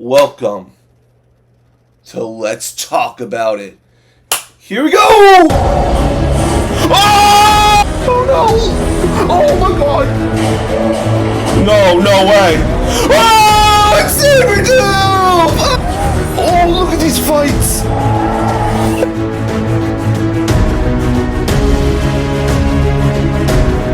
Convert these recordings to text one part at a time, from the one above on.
Welcome to Let's Talk About It. Here we go! Oh! Oh no! Oh my god! No way! Oh! It's Saber Oh, look at these fights!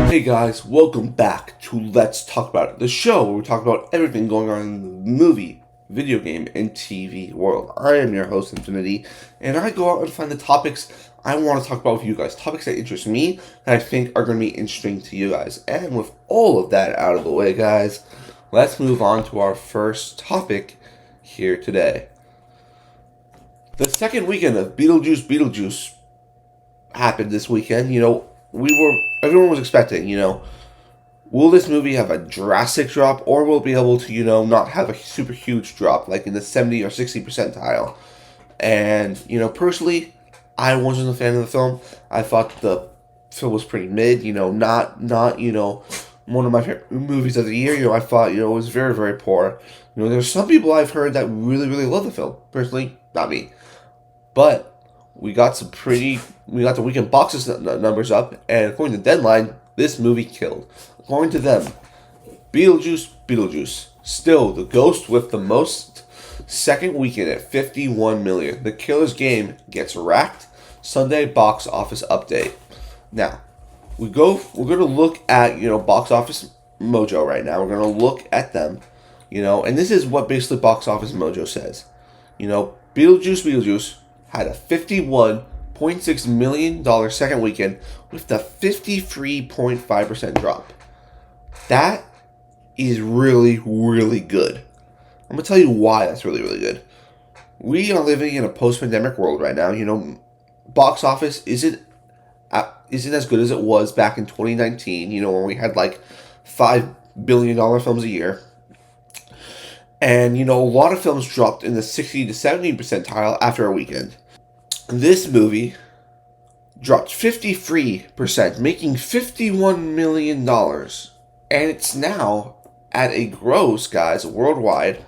Hey guys, welcome back to Let's Talk About It, the show where we talk about everything going on in the movie, video game, and TV world. I am your host, Infinity, and I go out and find the topics I want to talk about with you guys. Topics that interest me, that I think are going to be interesting to you guys. And with all of that out of the way, guys, let's move on to our first topic here today. The second weekend of Beetlejuice happened this weekend. Everyone was expecting, will this movie have a drastic drop, or will it be able to, not have a super huge drop, like in the 70 or 60 percentile? And, personally, I wasn't a fan of the film. I thought the film was pretty mid, not one of my favorite movies of the year. I thought, it was very, very poor. There's some people I've heard that really, really love the film. Personally, not me. But we got the weekend box office numbers up, and according to Deadline, this movie killed. According to them, Beetlejuice, still the ghost with the most second weekend at 51 million. The Killer's Game gets racked. Sunday box office update. Now, we're going to look at, Box Office Mojo right now. We're going to look at them, and this is what basically Box Office Mojo says. Beetlejuice had a $51.6 million second weekend with the 53.5% drop. That is really, really good. I'm going to tell you why that's really, really good. We are living in a post-pandemic world right now. Box office isn't as good as it was back in 2019, when we had like $5 billion films a year. And, a lot of films dropped in the 60 to 70 percentile after a weekend. This movie dropped 53%, making $51 million. And it's now at a gross, guys, worldwide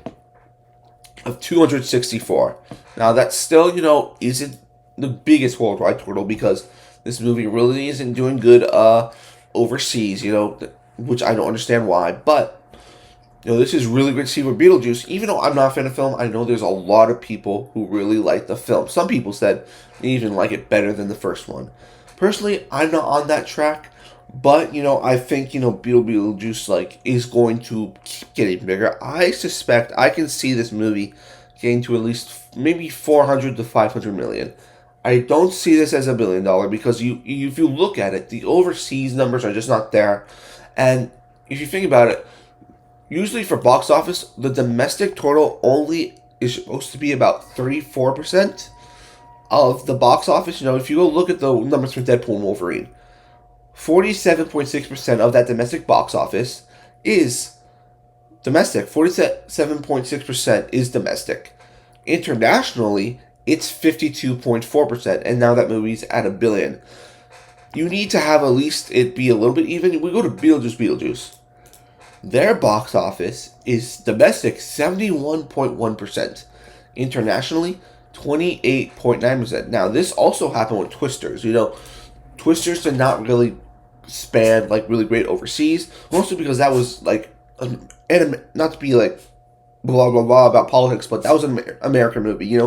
of 264. Now, that still, isn't the biggest worldwide total, because this movie really isn't doing good overseas, which I don't understand why. But this is really great to see for Beetlejuice. Even though I'm not a fan of film, I know there's a lot of people who really like the film. Some people said they even like it better than the first one. Personally, I'm not on that track, but I think Beetlejuice is going to keep getting bigger. I suspect I can see this movie getting to at least maybe 400 to 500 million. I don't see this as $1 billion, because if you look at it, the overseas numbers are just not there. And if you think about it, usually for box office, the domestic total only is supposed to be about 34% of the box office. If you go look at the numbers for Deadpool and Wolverine, 47.6% of that domestic box office is domestic. 47.6% is domestic. Internationally, it's 52.4%, and now that movie's at $1 billion. You need to have at least it be a little bit even. We go to Beetlejuice. Their box office is domestic 71.1%, internationally 28.9%. Now, this also happened with Twisters. Twisters did not really span really great overseas, mostly because that was not to be blah blah blah about politics, but that was an American movie.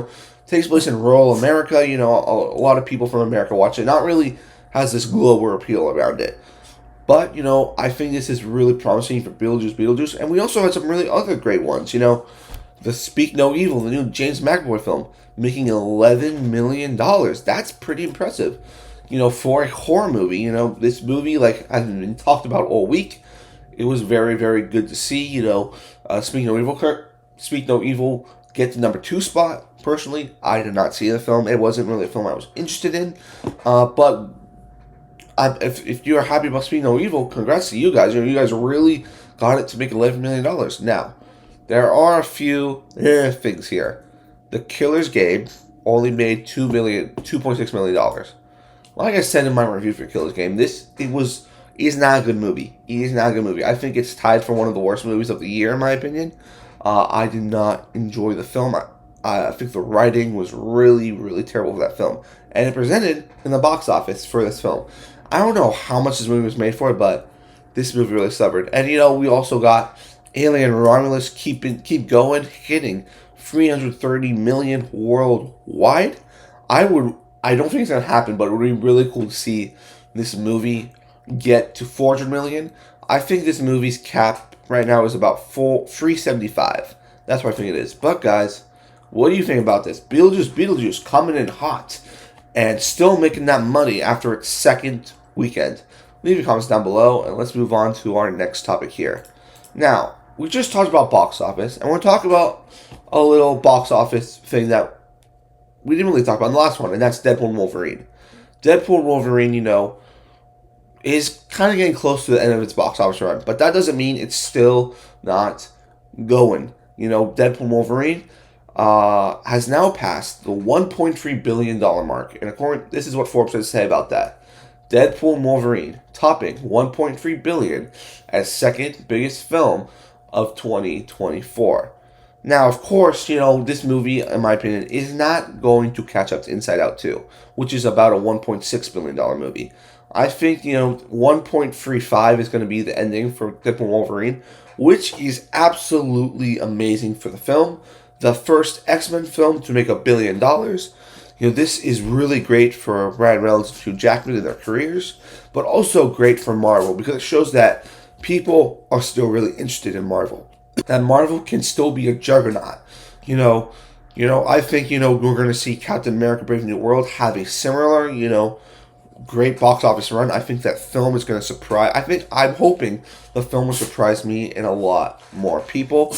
Takes place in rural America. A lot of people from America watch it. Not really has this global appeal around it. But, I think this is really promising for Beetlejuice. And we also had some really other great ones. The Speak No Evil, the new James McAvoy film, making $11 million. That's pretty impressive. For a horror movie, this movie, has been talked about all week. It was very, very good to see, Speak No Evil get the number 2 spot. Personally, I did not see the film. It wasn't really a film I was interested in. But if you are happy about Speak No Evil, congrats to you guys. You guys really got it to make $11 million. Now, there are a few things here. The Killer's Game only made $2.6 million. Like I said in my review for Killer's Game, is not a good movie. It is not a good movie. I think it's tied for one of the worst movies of the year, in my opinion. I did not enjoy the film. I think the writing was really, really terrible for that film. And it presented in the box office for this film. I don't know how much this movie was made for, but this movie really suffered. And we also got Alien Romulus keep going, hitting 330 million worldwide. I don't think it's gonna happen, but it would be really cool to see this movie get to 400 million. I think this movie's cap right now is about 375. That's what I think it is. But guys, what do you think about this? Beetlejuice coming in hot and still making that money after its second weekend. Leave your comments down below, and let's move on to our next topic here. Now, we just talked about box office, and we're going to talk about a little box office thing that we didn't really talk about in the last one, and that's Deadpool and Wolverine. Deadpool and Wolverine, is kind of getting close to the end of its box office run, but that doesn't mean it's still not going. Deadpool and Wolverine has now passed the $1.3 billion mark, and this is what Forbes has to say about that. Deadpool and Wolverine topping $1.3 billion as second biggest film of 2024. Now, of course, this movie, in my opinion, is not going to catch up to Inside Out 2, which is about a $1.6 billion movie. I think, 1.35 is going to be the ending for Deadpool and Wolverine, which is absolutely amazing for the film. The first X-Men film to make $1 billion. This is really great for Ryan Reynolds and Hugh Jackman in their careers, but also great for Marvel because it shows that people are still really interested in Marvel. That Marvel can still be a juggernaut. I think, we're going to see Captain America Brave New World have a similar, great box office run. I think that film is going to surprise. I'm hoping the film will surprise me and a lot more people.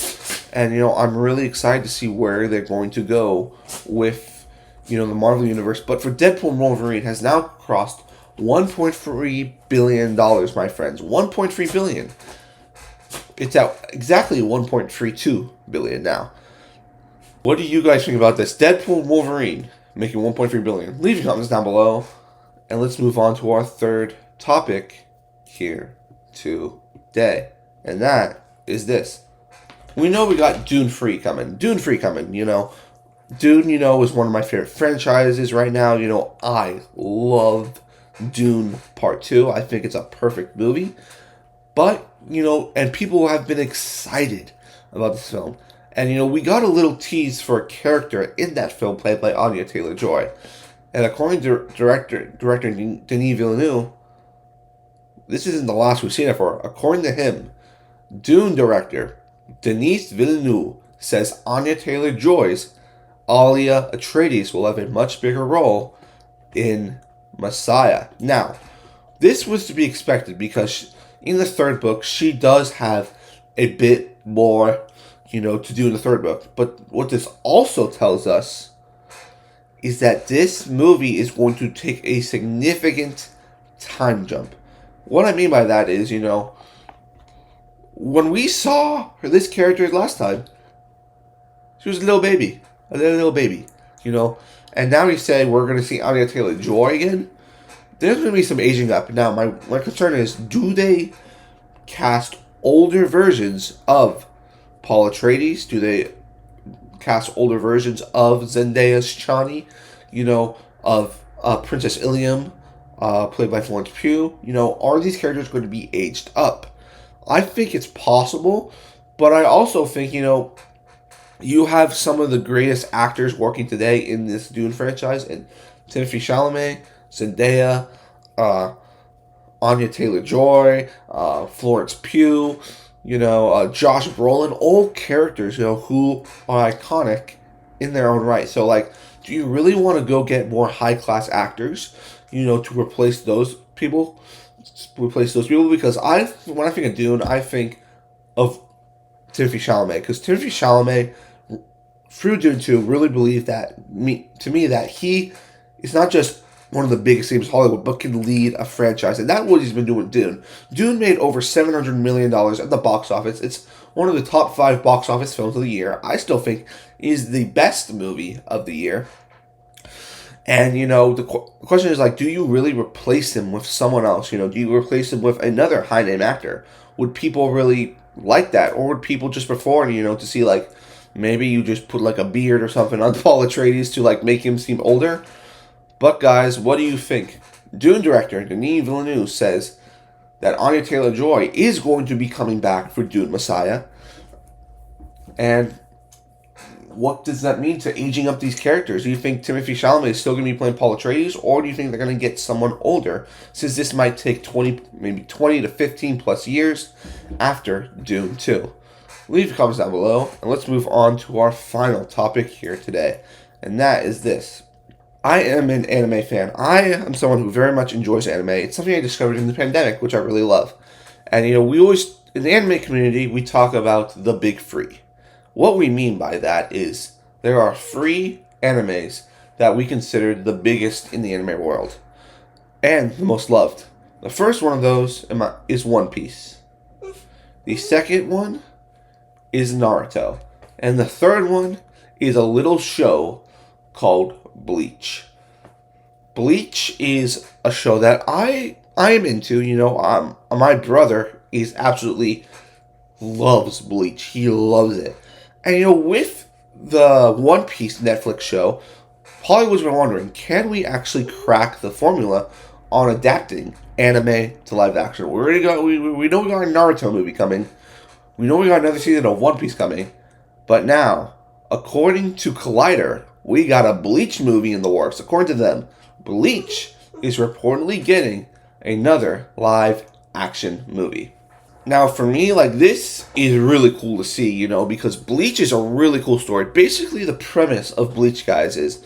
And, I'm really excited to see where they're going to go with, the Marvel Universe. But for Deadpool and Wolverine has now crossed $1.3 billion, my friends. $1.3 billion. It's at exactly $1.32 billion now. What do you guys think about this? Deadpool and Wolverine making $1.3 billion. Leave your comments down below. And let's move on to our third topic here today. And that is this. We know we got Dune 3 coming. Dune, is one of my favorite franchises right now. I love Dune Part 2. I think it's a perfect movie. But, and people have been excited about this film. And, we got a little tease for a character in that film played by Anya Taylor Joy. And according to director Denis Villeneuve, this isn't the last we've seen it for. According to him, Dune director Denis Villeneuve says Anya Taylor Joy's Alia Atreides will have a much bigger role in Messiah. Now, this was to be expected because in the third book, she does have a bit more, to do in the third book. But what this also tells us is that this movie is going to take a significant time jump. What I mean by that is, when we saw this character last time, she was a little baby. And now you say we're going to see Anya Taylor Joy again. There's going to be some aging up. Now, my concern is, do they cast older versions of Paul Atreides? Do they cast older versions of Zendaya's Chani? Of Princess Ilium, played by Florence Pugh? Are these characters going to be aged up? I think it's possible, but I also think, you have some of the greatest actors working today in this Dune franchise, and Timothée Chalamet, Zendaya, Anya Taylor-Joy, Florence Pugh, Josh Brolin, all characters, who are iconic in their own right. So, do you really want to go get more high-class actors, to replace those people? Because when I think of Dune, I think of Timothée Chalamet. Because Timothée Chalamet, through Dune 2, really believed that, that he is not just one of the biggest names in Hollywood, but can lead a franchise. And that's what he's been doing with Dune. Dune made over $700 million at the box office. It's one of the top 5 box office films of the year. I still think it is the best movie of the year. And, the question is, do you really replace him with someone else? Do you replace him with another high-name actor? Would people really like that, or would people just prefer, to see like maybe you just put like a beard or something on Paul Atreides to like make him seem older? But guys, what do you think? Dune director Denis Villeneuve says that Anya Taylor Joy is going to be coming back for Dune Messiah, and what does that mean to aging up these characters? Do you think Timothée Chalamet is still going to be playing Paul Atreides, or do you think they're going to get someone older, since this might take 20 to 15 plus years after Dune 2? Leave your comments down below, and let's move on to our final topic here today, and that is this. I am an anime fan. I am someone who very much enjoys anime. It's something I discovered in the pandemic, which I really love. And, we always, in the anime community, we talk about the big three. What we mean by that is there are 3 animes that we consider the biggest in the anime world and the most loved. The first one of those is One Piece. The second one is Naruto. And the third one is a little show called Bleach. Bleach is a show that I am into. My brother is absolutely loves Bleach. He loves it. And with the One Piece Netflix show, Hollywood's been wondering, can we actually crack the formula on adapting anime to live action? We already got we know we got a Naruto movie coming. We know we got another season of One Piece coming. But now, according to Collider, we got a Bleach movie in the works. According to them, Bleach is reportedly getting another live action movie. Now, for me, this is really cool to see, because Bleach is a really cool story. Basically, the premise of Bleach, guys, is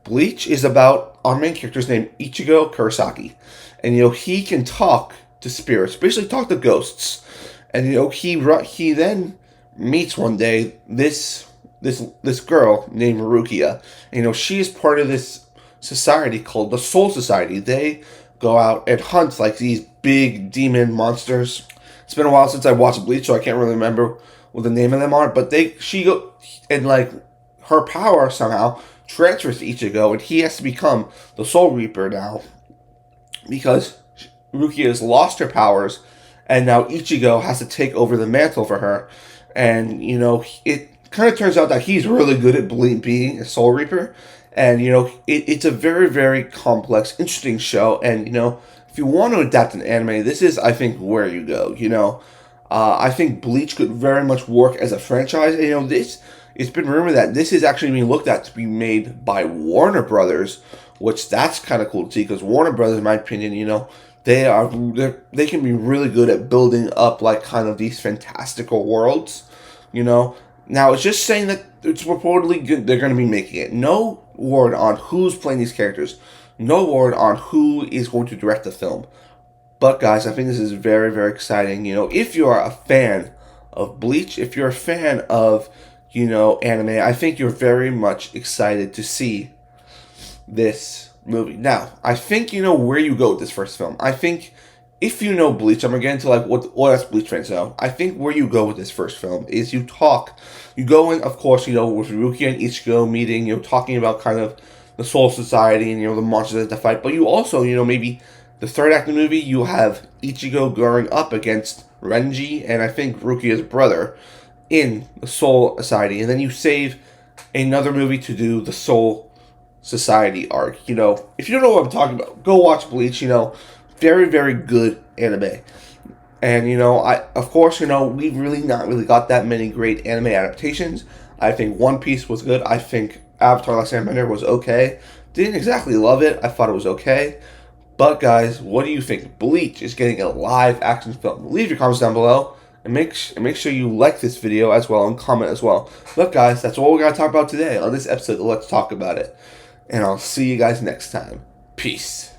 Bleach is about our main character's named Ichigo Kurosaki. And, he can talk to spirits, basically talk to ghosts. And, he then meets one day this girl named Rukia. And, she is part of this society called the Soul Society. They go out and hunt, these big demon monsters. It's been a while since I watched Bleach, so I can't really remember what the name of them are. But her power somehow transfers to Ichigo, and he has to become the Soul Reaper now, because Rukia has lost her powers, and now Ichigo has to take over the mantle for her. And it kind of turns out that he's really good at being a Soul Reaper, and it's a very, very complex, interesting show. And if you want to adapt an anime, this is, I think, where you go. I think Bleach could very much work as a franchise. And, it's been rumored that this is actually being looked at to be made by Warner Brothers, which that's kind of cool to see, because Warner Brothers, in my opinion, they can be really good at building up kind of these fantastical worlds. Now it's just saying that it's reportedly good, they're going to be making it. No word on who's playing these characters. No word on who is going to direct the film. But guys, I think this is very, very exciting. If you are a fan of Bleach, if you're a fan of, anime, I think you're very much excited to see this movie. Now, I think you know where you go with this first film. I think if you know Bleach, I'm going to get into what us Bleach fans know. I think where you go with this first film is you go in, of course, with Rukia and Ichigo meeting, talking about kind of the Soul Society and, the monsters that they fight. But you also, maybe the third act of the movie, you have Ichigo going up against Renji and I think Rukia's brother in the Soul Society. And then you save another movie to do the Soul Society arc. If you don't know what I'm talking about, go watch Bleach. Very, very good anime. And, of course, we've really not really got that many great anime adaptations. I think One Piece was good. I think Avatar: Last Airbender was okay. Didn't exactly love it. I thought it was okay. But, guys, what do you think? Bleach is getting a live action film. Leave your comments down below. And make sure you like this video as well and comment as well. But, guys, that's all we're going to talk about today on this episode of Let's Talk About It. And I'll see you guys next time. Peace.